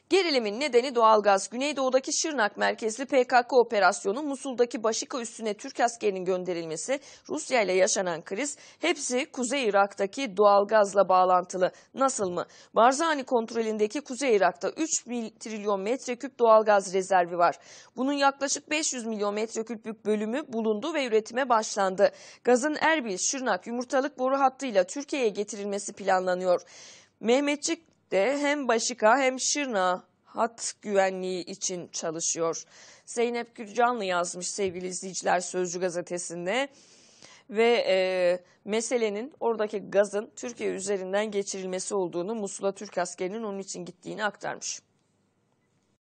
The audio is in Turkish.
Gerilimin nedeni doğalgaz. Güneydoğu'daki Şırnak merkezli PKK operasyonu, Musul'daki Başika üssüne Türk askerinin gönderilmesi, Rusya ile yaşanan kriz, hepsi Kuzey Irak'taki doğalgazla bağlantılı. Nasıl mı? Barzani kontrolündeki Kuzey Irak'ta 3 trilyon metreküp doğalgaz rezervi var. Bunun yaklaşık 500 milyon metreküplük bölümü bulundu ve üretime başlandı. Gazın Erbil, Şırnak, Yumurtalık boru hattıyla Türkiye'ye getirilmesi planlanıyor. Mehmetçik de hem Başika hem Şırnak hat güvenliği için çalışıyor. Zeynep Gürcanlı yazmış sevgili izleyiciler Sözcü gazetesinde ve meselenin oradaki gazın Türkiye üzerinden geçirilmesi olduğunu, Musul'a Türk askerinin onun için gittiğini aktarmış.